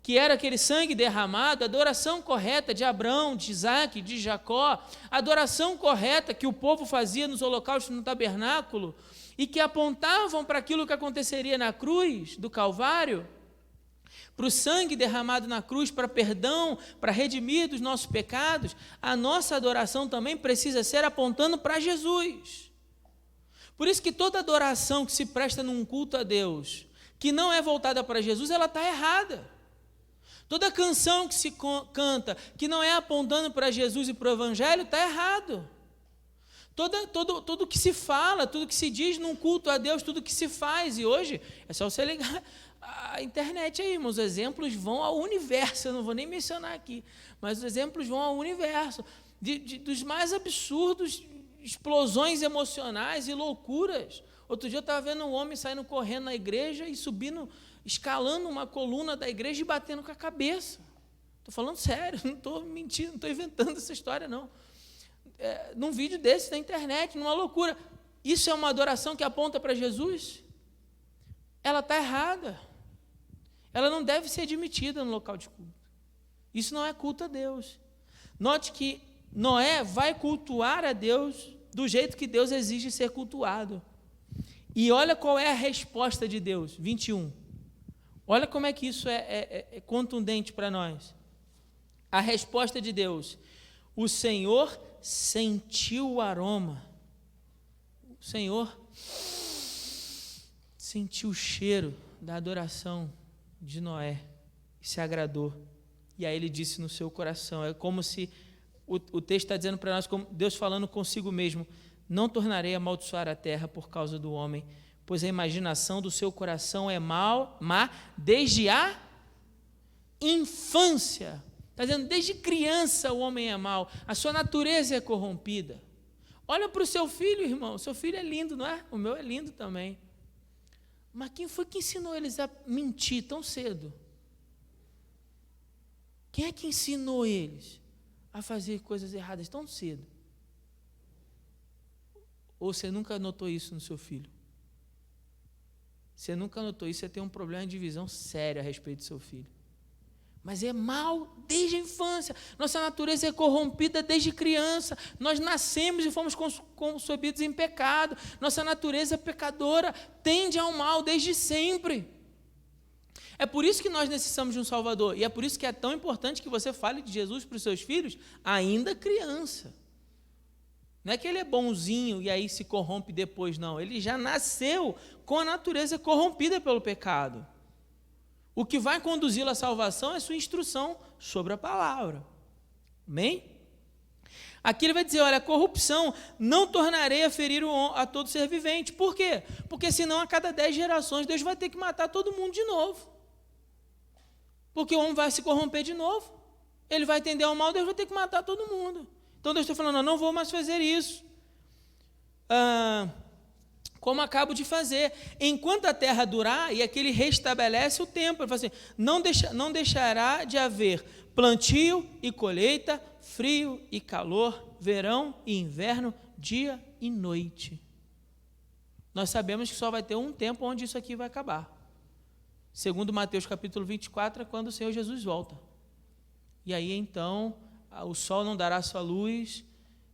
que era aquele sangue derramado, a adoração correta de Abraão, de Isaac, de Jacó, a adoração correta que o povo fazia nos holocaustos no tabernáculo, e que apontavam para aquilo que aconteceria na cruz do Calvário, para o sangue derramado na cruz, para perdão, para redimir dos nossos pecados, a nossa adoração também precisa ser apontando para Jesus. Por isso que toda adoração que se presta num culto a Deus, que não é voltada para Jesus, ela está errada. Toda canção que se canta, que não é apontando para Jesus e para o Evangelho, está errado. Tudo que se fala, tudo que se diz num culto a Deus, tudo que se faz, e hoje é só você ligar a internet aí, irmãos, os exemplos vão ao universo, eu não vou nem mencionar aqui, mas os exemplos vão ao universo, dos mais absurdos, explosões emocionais e loucuras. Outro dia eu estava vendo um homem saindo correndo na igreja e subindo, escalando uma coluna da igreja e batendo com a cabeça. Estou falando sério, não estou mentindo, não estou inventando essa história, não. num vídeo desse na internet, numa loucura. Isso é uma adoração que aponta para Jesus? Ela está errada. Ela não deve ser admitida no local de culto. Isso não é culto a Deus. Note que Noé vai cultuar a Deus do jeito que Deus exige ser cultuado. E olha qual é a resposta de Deus, 21. Olha como é que isso é contundente para nós. A resposta de Deus: o Senhor sentiu o aroma. O Senhor sentiu o cheiro da adoração de Noé e se agradou. E aí ele disse no seu coração, é como se o texto está dizendo para nós, como Deus falando consigo mesmo: não tornarei a amaldiçoar a terra por causa do homem, pois a imaginação do seu coração é má desde a infância. Está dizendo, desde criança o homem é mau, a sua natureza é corrompida. Olha para o seu filho, irmão, seu filho é lindo, não é? O meu é lindo também. Mas quem foi que ensinou eles a mentir tão cedo? Quem é que ensinou eles a fazer coisas erradas tão cedo? Ou você nunca notou isso no seu filho? Você nunca notou isso, você tem um problema de visão sério a respeito do seu filho. Mas é mal desde a infância. Nossa natureza é corrompida desde criança. Nós nascemos e fomos concebidos em pecado. Nossa natureza pecadora tende ao mal desde sempre. É por isso que nós necessitamos de um Salvador. E é por isso que é tão importante que você fale de Jesus para os seus filhos ainda criança. Não é que ele é bonzinho e aí se corrompe depois, não. Ele já nasceu com a natureza corrompida pelo pecado. O que vai conduzi-lo à salvação é sua instrução sobre a palavra. Amém? Aqui ele vai dizer, olha, a corrupção não tornarei a ferir a todo ser vivente. Por quê? Porque senão a cada 10 gerações Deus vai ter que matar todo mundo de novo. Porque o homem vai se corromper de novo. Ele vai tender ao mal, Deus vai ter que matar todo mundo. Então Deus está falando, não vou mais fazer isso. Como acabo de fazer, enquanto a terra durar, e aqui ele restabelece o tempo, ele fala assim, não deixará de haver plantio e colheita, frio e calor, verão e inverno, dia e noite. Nós sabemos que só vai ter um tempo onde isso aqui vai acabar. Segundo Mateus capítulo 24, é quando o Senhor Jesus volta. E aí então, o sol não dará sua luz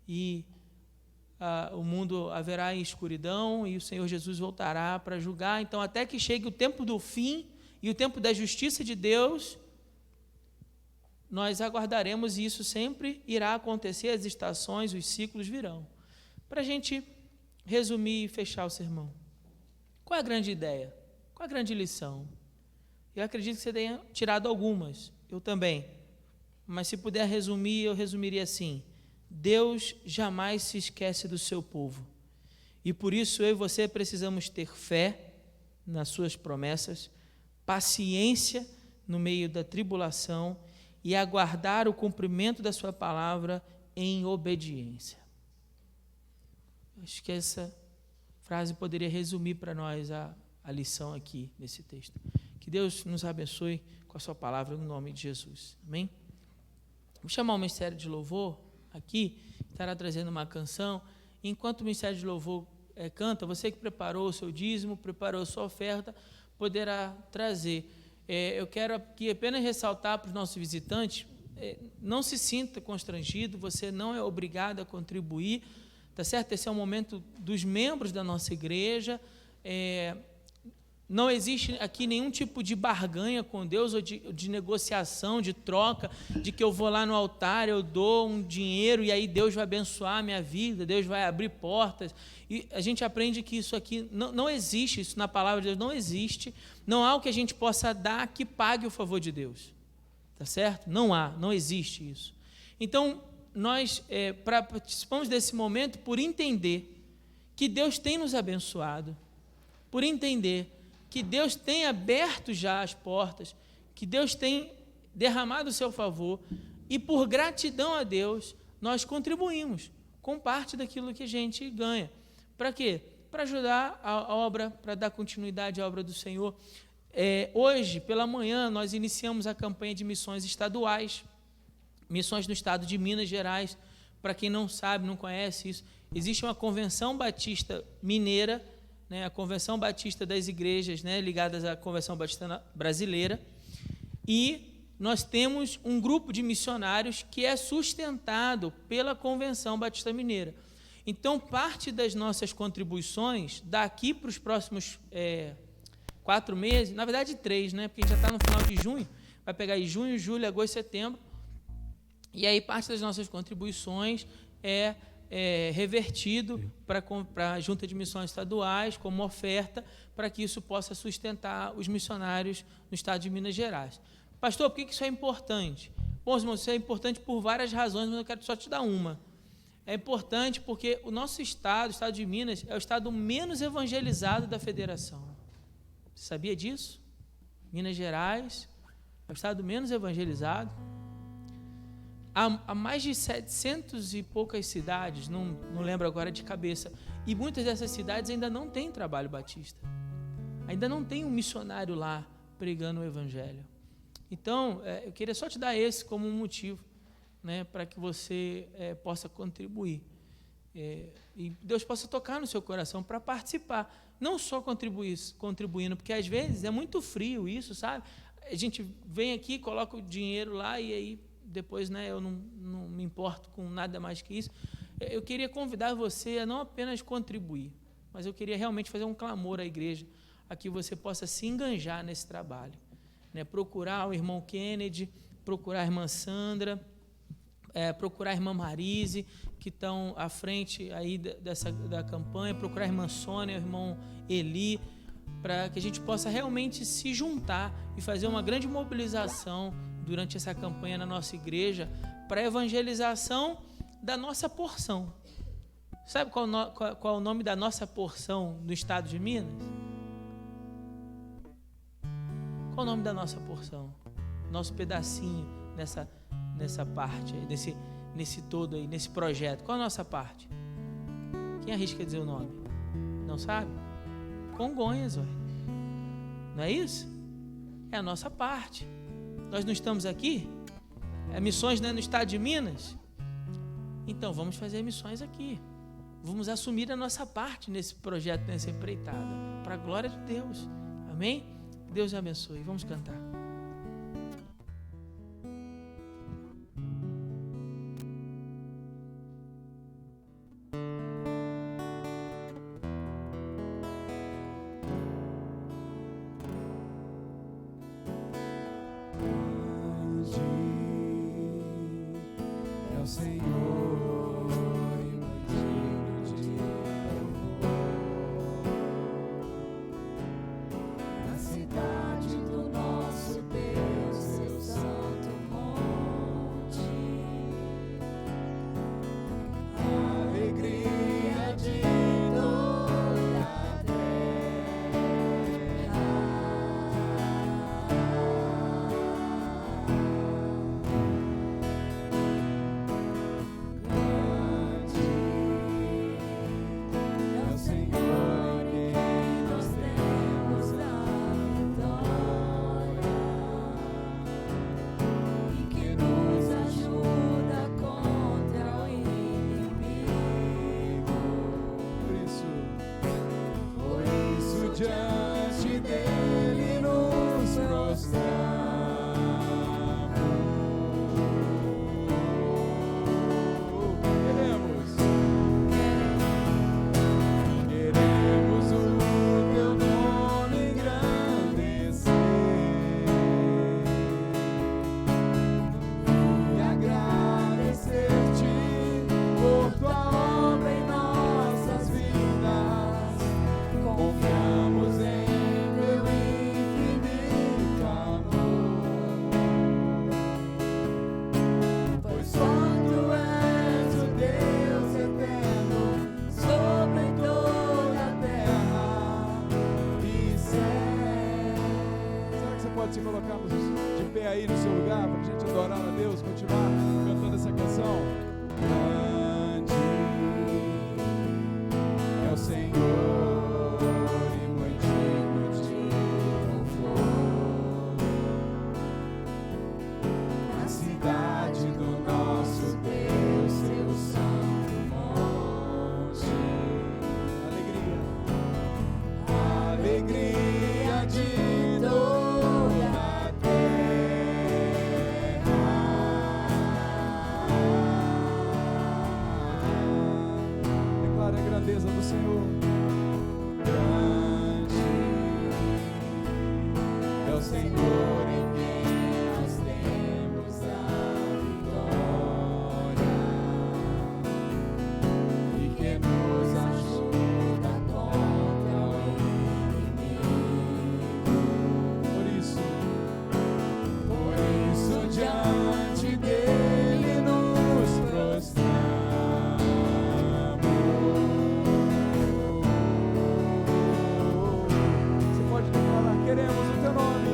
e o mundo haverá em escuridão e o Senhor Jesus voltará para julgar. Então, até que chegue o tempo do fim e o tempo da justiça de Deus, nós aguardaremos e isso sempre irá acontecer, as estações, os ciclos virão. Para a gente resumir e fechar o sermão. Qual é a grande ideia? Qual é a grande lição? Eu acredito que você tenha tirado algumas, eu também. Mas se puder resumir, eu resumiria assim: Deus jamais se esquece do seu povo. E por isso eu e você precisamos ter fé nas suas promessas, paciência no meio da tribulação e aguardar o cumprimento da sua palavra em obediência. Acho que essa frase poderia resumir para nós a lição aqui nesse texto. Que Deus nos abençoe com a sua palavra no nome de Jesus. Amém? Vou chamar o Ministério de Louvor aqui, estará trazendo uma canção. Enquanto o Ministério de Louvor canta, você que preparou o seu dízimo, preparou a sua oferta, poderá trazer. Eu quero aqui apenas ressaltar para os nossos visitantes, não se sinta constrangido, você não é obrigado a contribuir, tá certo? Esse é um momento dos membros da nossa igreja, não existe aqui nenhum tipo de barganha com Deus ou de negociação, de troca, de que eu vou lá no altar, eu dou um dinheiro e aí Deus vai abençoar a minha vida, Deus vai abrir portas. E a gente aprende que isso aqui não existe, isso na palavra de Deus não existe. Não há o que a gente possa dar que pague o favor de Deus. Tá certo? Não existe isso. Então, nós participamos desse momento por entender que Deus tem nos abençoado, por entender que Deus tem aberto já as portas, que Deus tem derramado o seu favor, e por gratidão a Deus, nós contribuímos com parte daquilo que a gente ganha. Para quê? Para ajudar a obra, para dar continuidade à obra do Senhor. Hoje, pela manhã, nós iniciamos a campanha de missões estaduais, missões no estado de Minas Gerais, para quem não sabe, não conhece isso, existe uma Convenção Batista Mineira, né, a Convenção Batista das Igrejas, né, ligadas à Convenção Batista Brasileira, e nós temos um grupo de missionários que é sustentado pela Convenção Batista Mineira. Então, parte das nossas contribuições, daqui para os próximos 4 meses, na verdade 3, né, porque a gente já está no final de junho, vai pegar aí junho, julho, agosto, setembro, e aí parte das nossas contribuições é revertido para a Junta de Missões Estaduais como oferta, para que isso possa sustentar os missionários no estado de Minas Gerais. Pastor, por que isso é importante? Bom, irmãos, isso é importante por várias razões, mas eu quero só te dar uma. É importante porque o nosso estado, o estado de Minas, é o estado menos evangelizado da federação. Você sabia disso? Minas Gerais é o estado menos evangelizado. Há mais de 700 e poucas cidades, não lembro agora de cabeça, e muitas dessas cidades ainda não têm trabalho batista. Ainda não tem um missionário lá pregando o evangelho. Então, eu queria só te dar esse como um motivo, né, para que você possa contribuir. E Deus possa tocar no seu coração para participar. Não só contribuindo, porque às vezes é muito frio isso, sabe? A gente vem aqui, coloca o dinheiro lá e aí depois, né, eu não me importo com nada mais que isso. Eu queria convidar você a não apenas contribuir, mas eu queria realmente fazer um clamor à igreja, a que você possa se enganjar nesse trabalho. Né, procurar o irmão Kennedy, procurar a irmã Sandra, procurar a irmã Marise, que estão à frente aí da campanha, procurar a irmã Sônia, o irmão Eli, para que a gente possa realmente se juntar e fazer uma grande mobilização durante essa campanha na nossa igreja para a evangelização da nossa porção. Sabe qual é o nome da nossa porção no estado de Minas? Qual o nome da nossa porção? Nosso pedacinho nessa parte, nesse todo aí, nesse projeto. Qual a nossa parte? Quem arrisca dizer o nome? Não sabe? Congonhas, ué. Não é isso? É a nossa parte. Nós não estamos aqui? Missões, né, no estado de Minas? Então, vamos fazer missões aqui. Vamos assumir a nossa parte nesse projeto, nessa empreitada, para a glória de Deus. Amém? Deus abençoe. Vamos cantar. Se colocarmos de pé aí no seu lugar, para a gente adorar a Deus, continuar cantando essa canção. Grande é o Senhor e muito digno de louvor. Na cidade do nosso Deus, seu grandeza do Senhor. Grande é o Senhor em quem nós temos a vitória e que nos ajuda contra o inimigo. Por isso diante dele nos prostramos. Queremos o teu nome,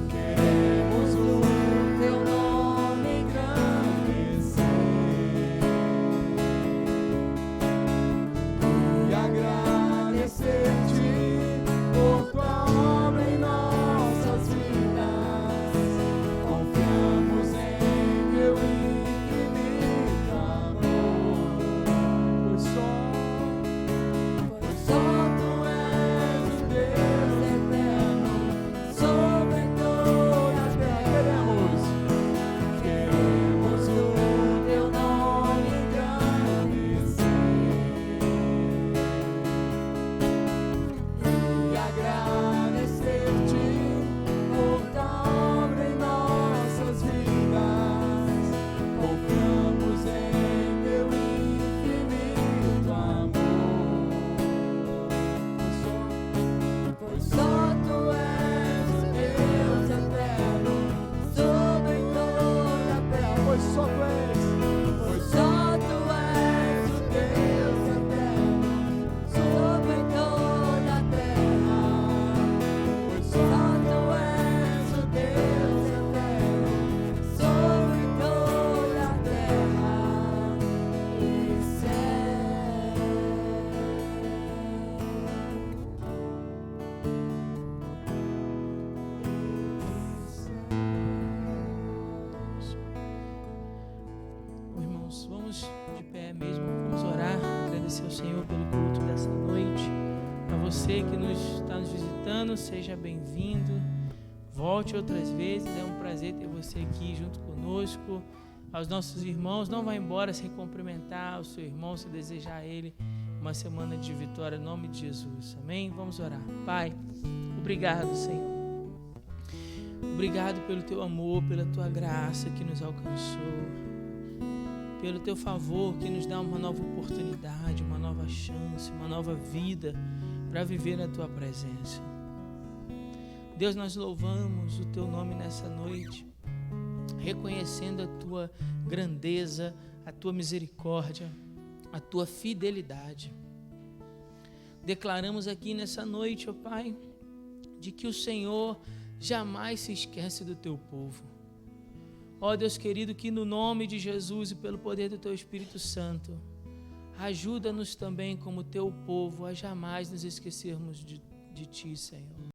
queremos o teu nome engrandecer e agradecer-te por tua obra em nossas vidas. Confiamos em teu infinito amor, pois só tu és o Deus eterno sobre toda a terra. Queremos o teu nome engrandecer e agradecer-te por tua obra em nossas vidas. Confiamos em teu infinito amor, pois só tu és o Deus eterno sobre toda a terra. Pois só tu és o Deus eterno sobre toda a terra. Pois só tu és o Deus eterno sobre toda a terra e céu. Bom, irmãos, vamos de pé mesmo, vamos orar, agradecer ao Senhor pelo culto dessa noite. A você que está nos visitando, seja bem-vindo, volte outras vezes, é um prazer ter você aqui junto conosco. Aos nossos irmãos, não vá embora sem cumprimentar o seu irmão, se desejar a ele uma semana de vitória, em nome de Jesus, amém? Vamos orar. Pai, obrigado, Senhor. Obrigado pelo teu amor, pela tua graça que nos alcançou, pelo teu favor que nos dá uma nova oportunidade, uma nova chance, uma nova vida para viver na tua presença. Deus, nós louvamos o teu nome nessa noite, reconhecendo a tua grandeza, a tua misericórdia, a tua fidelidade. Declaramos aqui nessa noite, ó Pai, de que o Senhor jamais se esquece do teu povo. Ó Deus querido, que no nome de Jesus e pelo poder do teu Espírito Santo, ajuda-nos também como teu povo a jamais nos esquecermos de ti, Senhor.